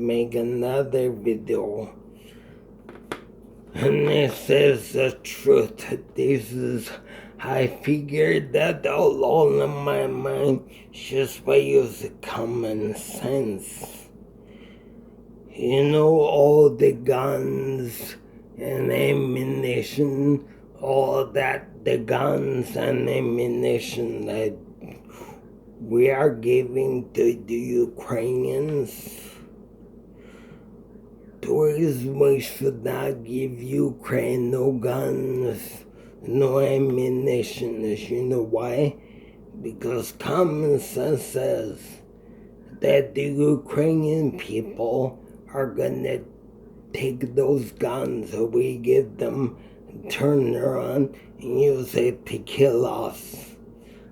make another video. And this is the truth. I figured that out all in my mind just by using common sense. You know, all the guns and ammunition, all that, the guns and ammunition that we are giving to the Ukrainians. The reason we should not give Ukraine no guns, no ammunition is, you know why? Because common sense says that the Ukrainian people are gonna take those guns that we give them, turn around and use it to kill us.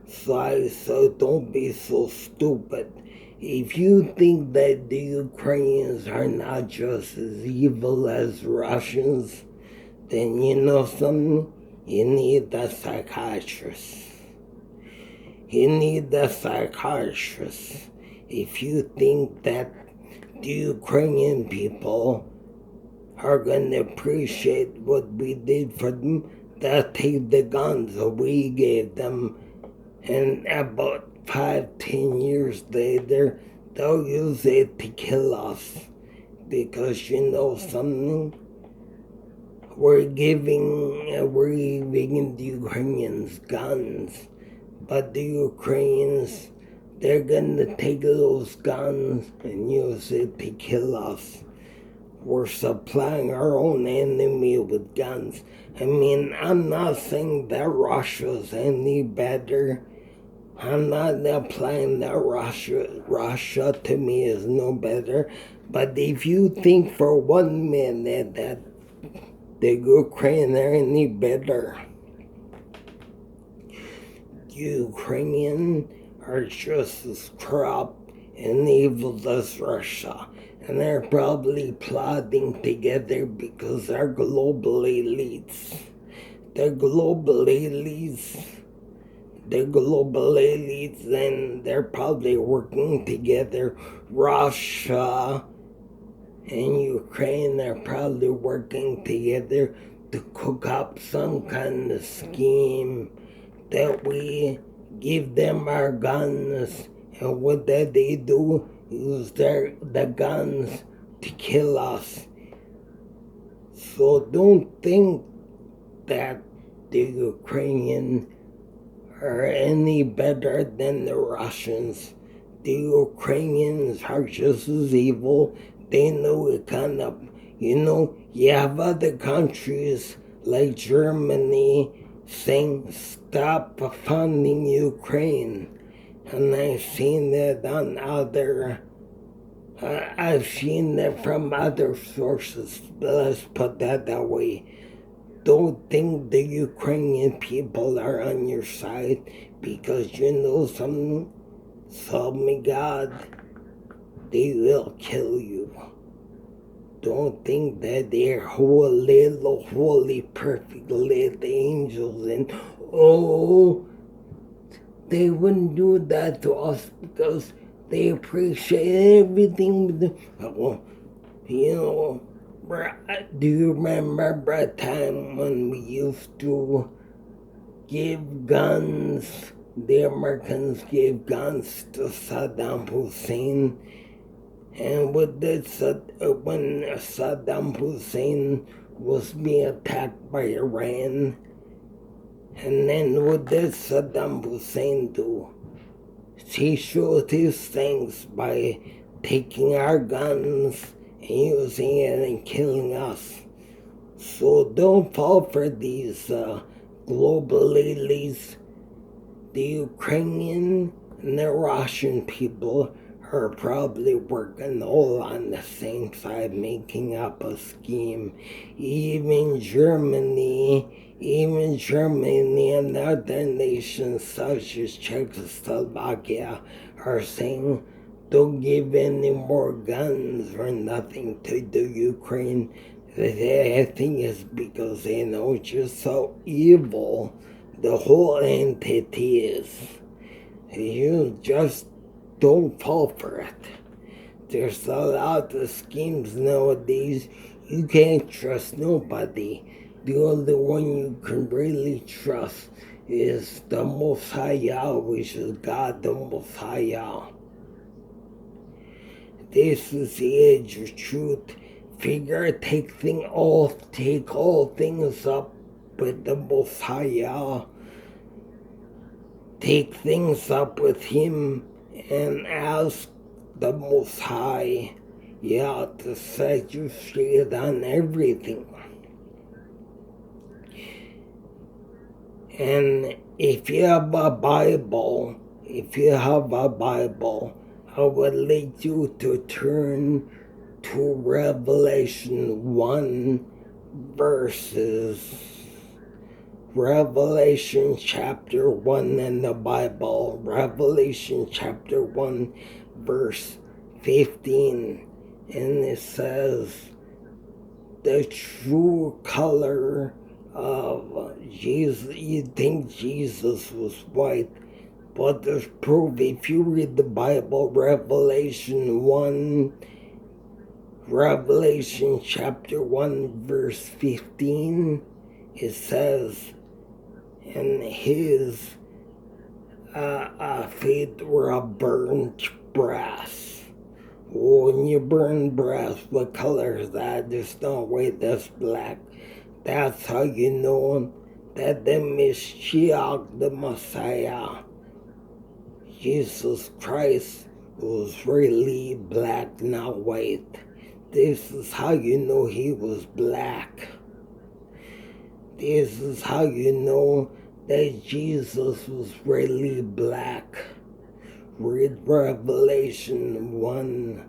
So don't be so stupid. If you think that the Ukrainians are not just as evil as Russians, then you know something? You need a psychiatrist. You need a psychiatrist. If you think that the Ukrainian people are going to appreciate what we did for them, they'll take the guns that we gave them, and about 5-10 years later, they'll use it to kill us. Because you know something? We're giving the Ukrainians guns, but the Ukrainians, they're gonna take those guns and use it to kill us. We're supplying our own enemy with guns. I mean, I'm not saying that Russia's any better. I'm not implying that Russia to me is no better. But if you think for 1 minute that the Ukraine are any better, the Ukrainians are just as corrupt and evil as Russia. And they're probably plotting together because they're global elites. They're global elites, and they're probably working together. Russia and Ukraine are probably working together to cook up some kind of scheme that we give them our guns, and what that they do use the guns to kill us. So don't think that the Ukrainians are any better than the Russians. The Ukrainians are just as evil. They know it kind of, you have other countries like Germany saying stop funding Ukraine. And I've seen that on I've seen that from other sources. Let's put that way. Don't think the Ukrainian people are on your side, because you know something? So me God, they will kill you. Don't think that they're holy, perfect little angels, and they wouldn't do that to us because they appreciate everything. Do you remember a time when we used to give guns? The Americans gave guns to Saddam Hussein. And when Saddam Hussein was being attacked by Iran, and then what did Saddam Hussein do? He showed his thanks by taking our guns and using it and killing us. So don't fall for these global elites. The Ukrainian and the Russian people are probably working all on the same side, making up a scheme. Even Germany and other nations such as Czechoslovakia are saying don't give any more guns or nothing to the Ukraine. I think it's because they know just how evil the whole entity is. You just don't fall for it. There's a lot of schemes nowadays. You can't trust nobody. The only one you can really trust is the Most High Yah, which is God the Most High Yah. This is the age of truth. Take all things up with the Most High Yah. Take things up with Him and ask the Most High Yah to set you straight on everything. And if you have a Bible, I would like you to turn to Revelation 1 Revelation chapter 1 in the Bible, Revelation chapter 1 verse 15, and it says, the true color of Jesus. You think Jesus was white, but there's proof. If you read the Bible, Revelation chapter 1 verse 15, it says, and his feet were a burnt brass. When you burn brass, what color is that? There's no way that's black. That's how you know that the Mashiach, the Messiah, Jesus Christ, was really black, not white. This is how you know he was black. This is how you know that Jesus was really black. Read Revelation 1.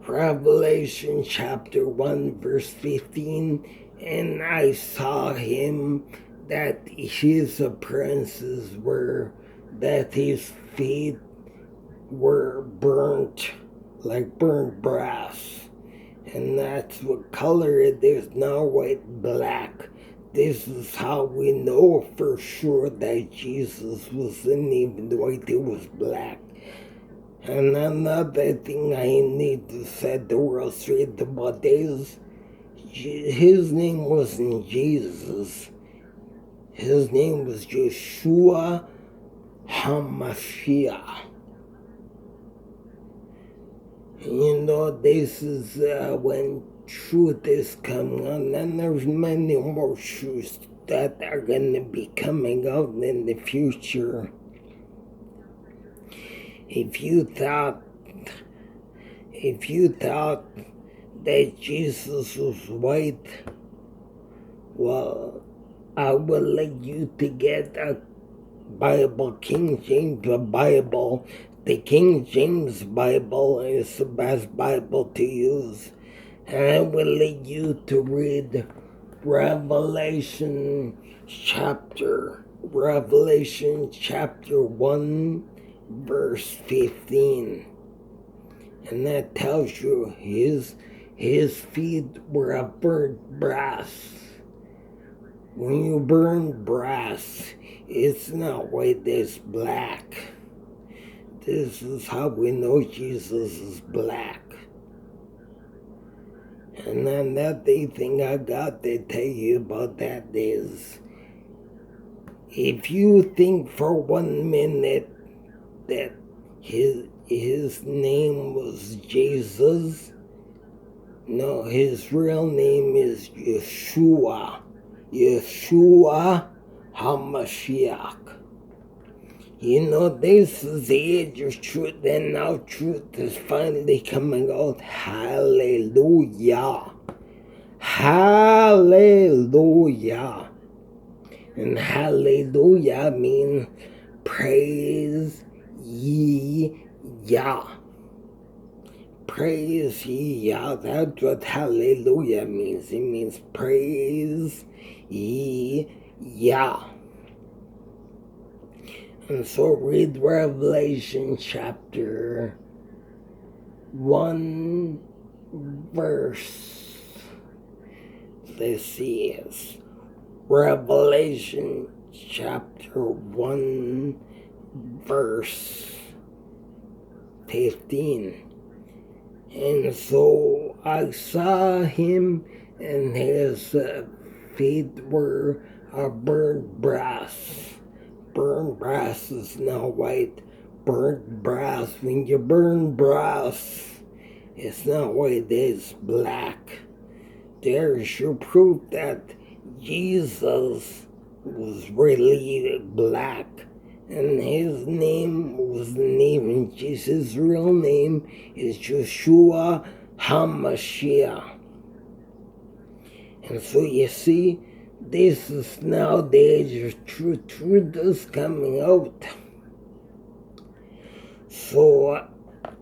Revelation chapter 1 verse 15. And I saw him that his appearances were that his feet were burnt like burnt brass. And that's what color it is, not white, black. This is how we know for sure that Jesus wasn't even white, he was black. And another thing I need to set the world straight about is, his name wasn't Jesus. His name was Yeshua HaMashiach. You know, this is when truth is coming on, and there's many more truths that are going to be coming out in the future. If you thought that Jesus was white, well, I would like you to get a Bible, King James Bible. The King James Bible is the best Bible to use. And I would like you to read Revelation chapter 1 verse 15. And that tells you his feet were a burnt brass. When you burn brass, it's not white, it's black. This is how we know Jesus is black. And another thing I got to tell you about that is, if you think for 1 minute that his name was Jesus, no, his real name is Yeshua HaMashiach. You know, this is the age of truth, and now truth is finally coming out. Hallelujah. Hallelujah. And hallelujah means praise ye Yah. Praise ye Yah. That's what hallelujah means. It means praise ye Yah. And so read Revelation chapter 1 verse. Let's see, it's Revelation chapter 1 verse 15. And so I saw him, and his feet were burnt brass. Burnt brass is not white. Burnt brass, when you burn brass, it's not white, it's black. There's your proof that Jesus was really black, and his name wasn't even Jesus. His real name is YASHUWHA HaMashiach. And so you see, this is nowadays truth is coming out. So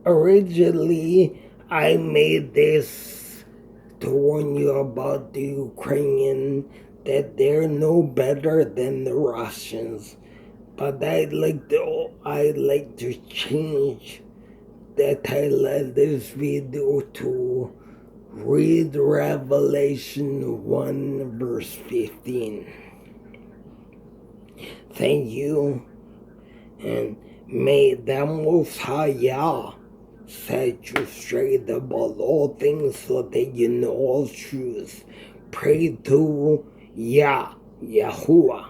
originally I made this to warn you about the Ukrainian, that they're no better than the Russians. But I'd like to change the title of this video to read Revelation 1 verse 15. Thank you, and may the Most High Yah set you straight about all things so that you know all truth. Pray to Yahuwah,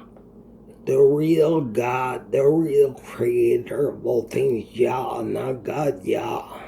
the real God, the real creator of all things, Yah, not God, Yah.